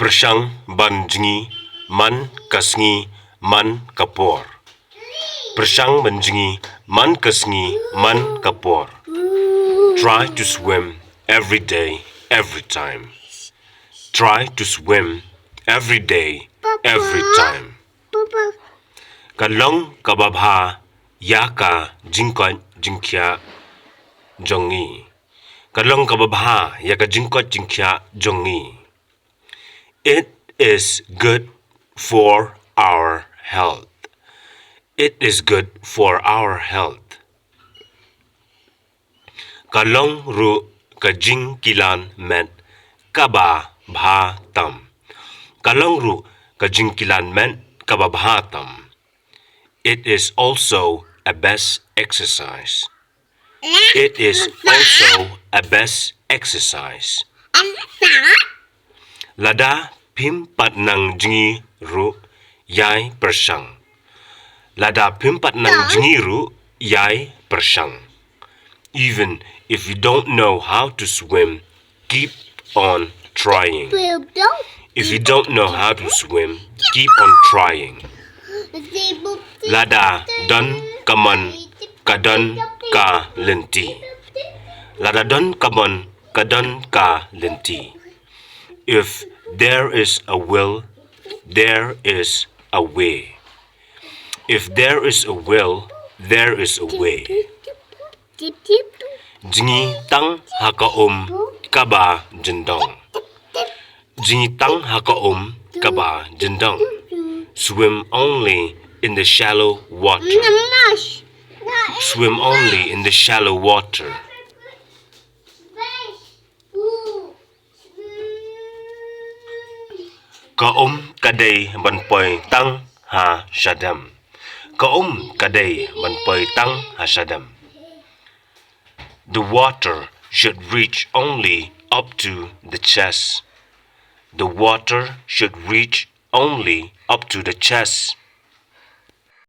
Pershang ban jingi man kasngi man kapor. Pershang ban jingi man kasngi man kapor. Try to swim every day, every time. Try to swim every day, every time. Kalong kababha yaka jinkya jongi. Kalong kababha yaka jinkya jongi. It is good for our health. It is good for our health. Kalong ru kajing kilan met kaba bha tam. Kalong ru kajing kilan met kaba bha tam. It is also a best exercise. It is also a best exercise. Lada pim pat nang jingi ru yai pershang. Lada pim pat nang jingi ru yai pershang. Even if you don't know how to swim, keep on trying. If you don't know how to swim, keep on trying. Lada don kaman kadon ka lenti. Lada don kaman kadon ka lenti. If there is a will, there is a way. If there is a will, there is a way. Jingi tang hakaom kaba jendong. Jingi tang hakaom kaba jendong. Swim only in the shallow water. Swim only in the shallow water. Kaom kadai banpoy tang ha shadam. Kaom kadai banpoy tang ha shadam. The water should reach only up to the chest. The water should reach only up to the chest.